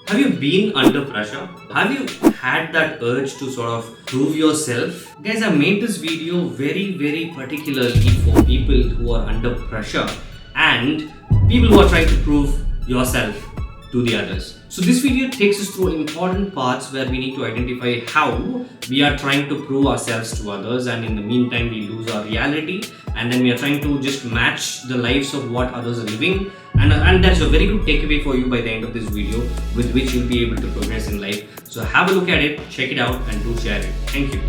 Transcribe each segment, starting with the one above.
Have you been under pressure? Have you had that urge to sort of prove yourself? Guys, I made this video very particularly for people who are under pressure and people who are trying to prove yourself to the others. So this video takes us through important parts where we need to identify how we are trying to prove ourselves to others, and in the meantime we lose our reality, and then we are trying to just match the lives of what others are living, and that's a very good takeaway for you by the end of this video, with which you'll be able to progress in life. So have a look at it, check it out, and do share it. Thank you.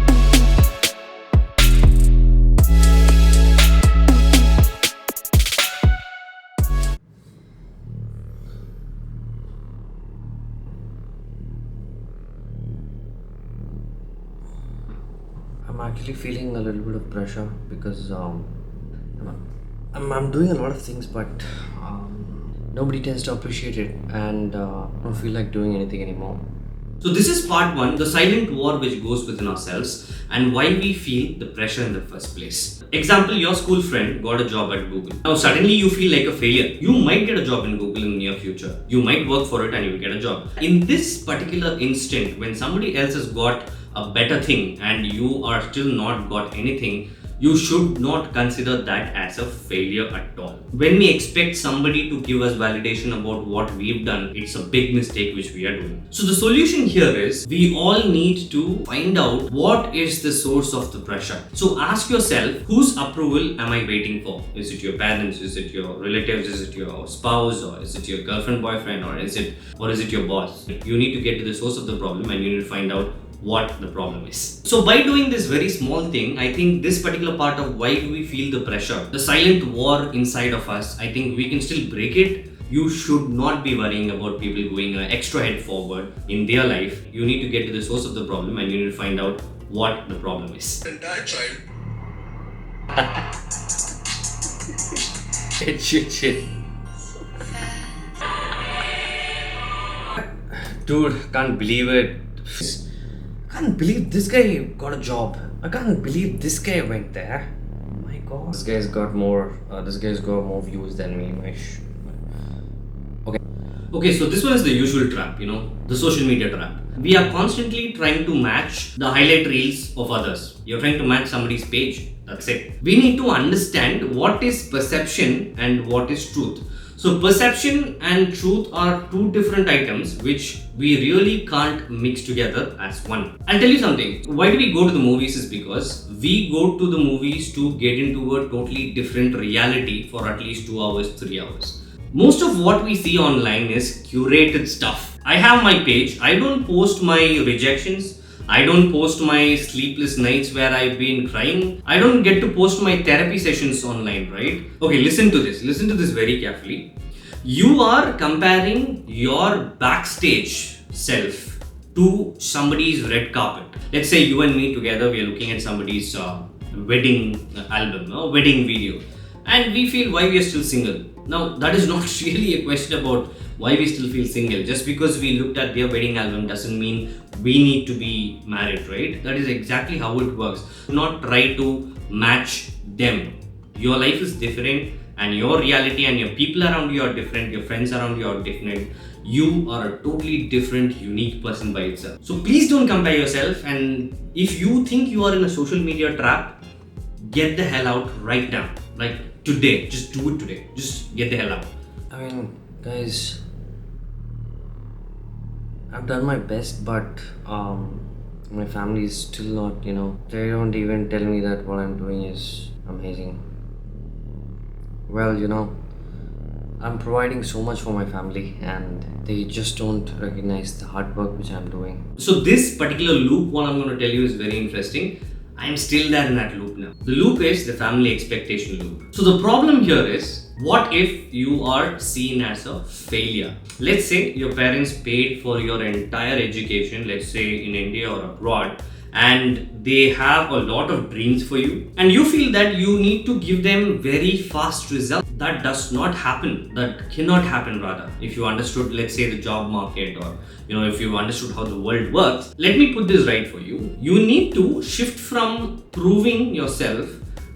I'm actually feeling a little bit of pressure because I'm doing a lot of things, but nobody tends to appreciate it, and I don't feel like doing anything anymore. So this is part 1, the silent war which goes within ourselves and why we feel the pressure in the first place. Example, your school friend got a job at Google. Now suddenly you feel like a failure. You might get a job in Google in the near future. You might work for it and you'll get a job. In this particular instant, when somebody else has got a better thing and you are still not got anything, you should not consider that as a failure at all. When we expect somebody to give us validation about what we've done, it's a big mistake which we are doing. So the solution here is we all need to find out what is the source of the pressure. So ask yourself, whose approval am I waiting for? Is it your parents? Is it your relatives? Is it your spouse? Or is it your girlfriend, boyfriend? Or is it your boss? You need to get to the source of the problem and you need to find out what the problem is. So by doing this very small thing, I think this particular part of why do we feel the pressure, the silent war inside of us, I think we can still break it. You should not be worrying about people going an extra head forward in their life. You need to get to the source of the problem and you need to find out what the problem is. Shit. Dude, can't believe it. I can't believe this guy got a job. I can't believe this guy went there. Oh my god. This guy's got more views than me. Okay, so this one is the usual trap, the social media trap. We are constantly trying to match the highlight reels of others. You're trying to match somebody's page. That's it. We need to understand what is perception and what is truth. So perception and truth are two different items which we really can't mix together as one. I'll tell you something. Why do we go to the movies is because we go to the movies to get into a totally different reality for at least 2 hours, 3 hours. Most of what we see online is curated stuff. I have my page. I don't post my rejections. I don't post my sleepless nights where I've been crying. I don't get to post my therapy sessions online, right? Okay, listen to this. Listen to this very carefully. You are comparing your backstage self to somebody's red carpet. Let's say you and me together, we are looking at somebody's wedding album or wedding video, and we feel why we are still single. Now, that is not really a question about why we still feel single. Just because we looked at their wedding album doesn't mean we need to be married, right? That is exactly how it works. Do not try to match them. Your life is different and your reality and your people around you are different. Your friends around you are different. You are a totally different, unique person by itself. So please don't compare yourself, and if you think you are in a social media trap, get the hell out right now. Like today, just do it today. Just get the hell out. I mean, guys, I've done my best, but my family is still not, they don't even tell me that what I'm doing is amazing. Well, I'm providing so much for my family and they just don't recognize the hard work which I'm doing. So this particular loop, what I'm going to tell you is very interesting. I'm still there in that loop now. The loop is the family expectation loop. So the problem here is, what if you are seen as a failure? Let's say your parents paid for your entire education, let's say in India or abroad, and they have a lot of dreams for you, and you feel that you need to give them very fast results. That does not happen. That cannot happen rather. If you understood, let's say, the job market, or if you understood how the world works, let me put this right for you. You need to shift from proving yourself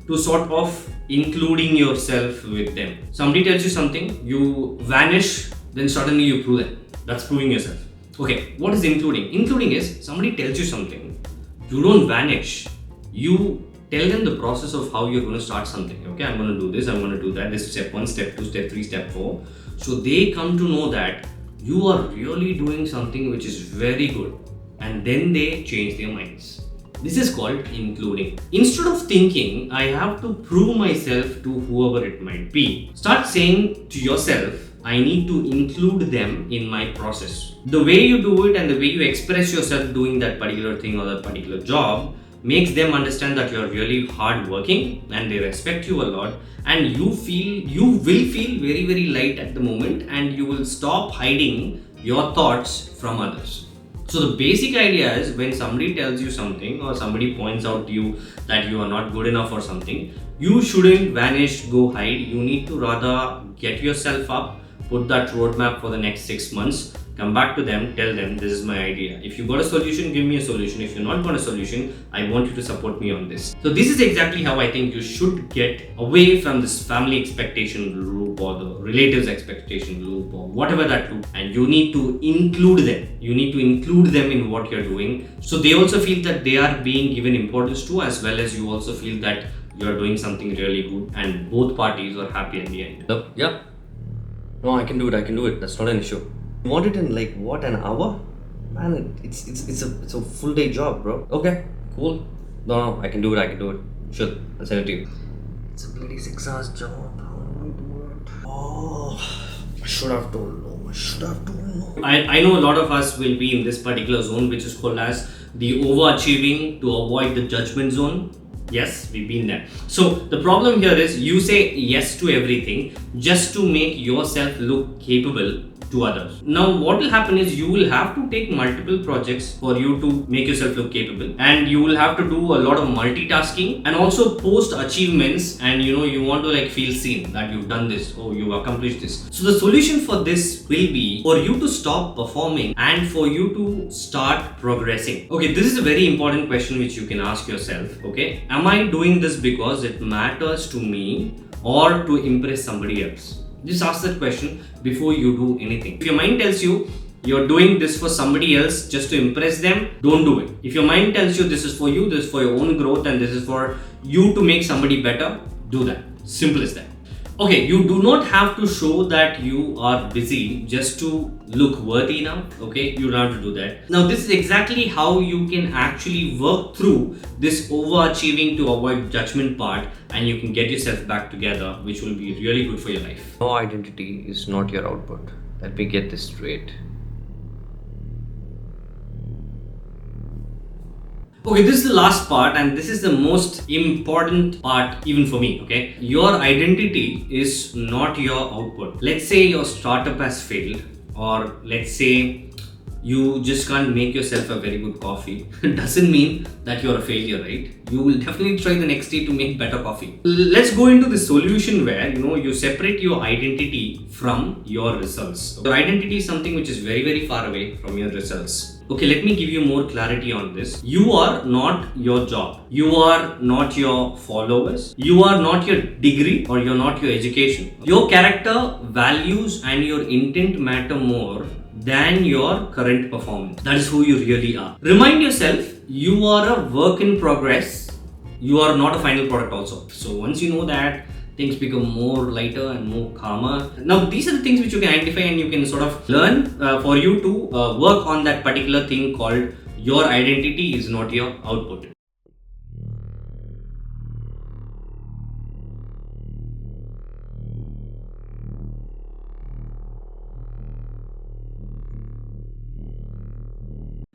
to sort of including yourself with them. Somebody tells you something, you vanish, then suddenly you prove it. That's proving yourself. Okay, what is including? Including is somebody tells you something, you don't vanish. You tell them the process of how you're going to start something. Okay, I'm going to do this, I'm going to do that. This is step 1, step 2, step 3, step 4. So they come to know that you are really doing something which is very good, and then they change their minds. This is called including. Instead of thinking, I have to prove myself to whoever it might be, start saying to yourself, I need to include them in my process. The way you do it and the way you express yourself doing that particular thing or that particular job makes them understand that you're really hardworking and they respect you a lot, and you will feel very, very light at the moment, and you will stop hiding your thoughts from others. So the basic idea is, when somebody tells you something or somebody points out to you that you are not good enough or something, you shouldn't vanish, go hide. You need to rather get yourself up, put that roadmap for the next 6 months, come back to them, tell them this is my idea. If you got a solution, give me a solution. If you're not got a solution, I want you to support me on this. So this is exactly how I think you should get away from this family expectation loop or the relatives expectation loop or whatever that loop, and you need to include them. You need to include them in what you're doing, so they also feel that they are being given importance to, as well as you also feel that you're doing something really good and both parties are happy at the end. Yeah. No, I can do it. That's not an issue. You want it in like what, an hour? Man, it's a full day job, bro. Okay, cool. No, I can do it. Sure, I'll send it to you. It's a bloody 6 hours job. How am I do it? Oh, I should have told no. I know a lot of us will be in this particular zone, which is called as the overachieving to avoid the judgment zone. Yes, we've been there. So the problem here is, you say yes to everything just to make yourself look capable to others. Now what will happen is, you will have to take multiple projects for you to make yourself look capable, and you will have to do a lot of multitasking and also post achievements, and you want to like feel seen that you've done this, oh, you've accomplished this. So the solution for this will be for you to stop performing and for you to start progressing. Okay, this is a very important question which you can ask yourself. Okay, am I doing this because it matters to me or to impress somebody else? Just ask that question before you do anything. If your mind tells you you're doing this for somebody else just to impress them, don't do it. If your mind tells you this is for you, this is for your own growth, and this is for you to make somebody better, do that. Simple as that. Okay, you do not have to show that you are busy just to look worthy now. Okay, you don't have to do that. Now, this is exactly how you can actually work through this overachieving to avoid judgment part, and you can get yourself back together, which will be really good for your life. No identity is not your output. Let me get this straight. Okay, this is the last part, and this is the most important part even for me. Okay, your identity is not your output. Let's say your startup has failed, or let's say you just can't make yourself a very good coffee. It doesn't mean that you're a failure, right? You will definitely try the next day to make better coffee. Let's go into the solution where you separate your identity from your results. Your identity is something which is very, very far away from your results. Okay, let me give you more clarity on this. You are not your job. You are not your followers. You are not your degree, or you're not your education. Your character, values, and your intent matter more than your current performance. That is who you really are. Remind yourself, you are a work in progress. You are not a final product also. So once you know that, things become more lighter and more calmer. Now, these are the things which you can identify and you can sort of learn for you to work on that particular thing called your identity is not your output.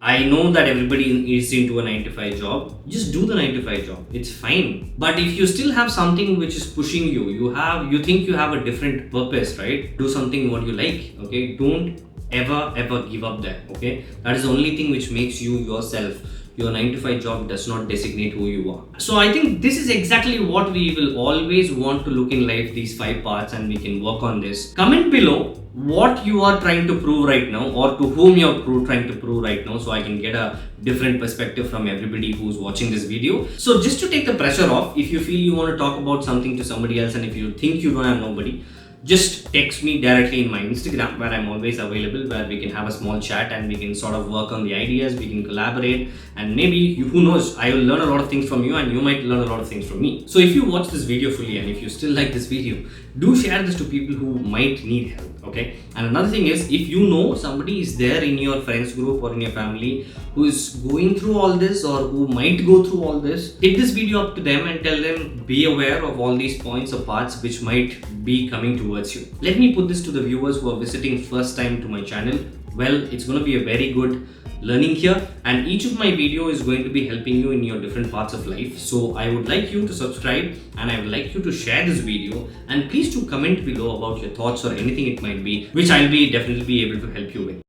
I know that everybody is into a 9 to 5 job. Just do the 9 to 5 job. It's fine. But if you still have something which is pushing you, you think you have a different purpose, right? Do something what you like, okay? Don't ever give up there, okay? That is the only thing which makes you yourself. Your 9 to 5 job does not designate who you are. So I think this is exactly what we will always want to look in life, these 5 parts, and we can work on this. Comment below what you are trying to prove right now, or to whom you are trying to prove right now, so I can get a different perspective from everybody who's watching this video. So just to take the pressure off, if you feel you want to talk about something to somebody else and if you think you don't have nobody, just text me directly in my Instagram, where I'm always available, where we can have a small chat and we can sort of work on the ideas, we can collaborate, and maybe who knows, I will learn a lot of things from you and you might learn a lot of things from me. So if you watch this video fully and if you still like this video, do share this to people who might need help. Okay, and another thing is, if you know somebody is there in your friends group or in your family who is going through all this or who might go through all this, hit this video up to them and tell them, be aware of all these points or parts which might be coming towards you. Let me put this to the viewers who are visiting first time to my channel. Well, it's going to be a very good learning here, and each of my video is going to be helping you in your different parts of life. So I would like you to subscribe and I would like you to share this video, and please do comment below about your thoughts or anything it might be, which I'll be definitely be able to help you with.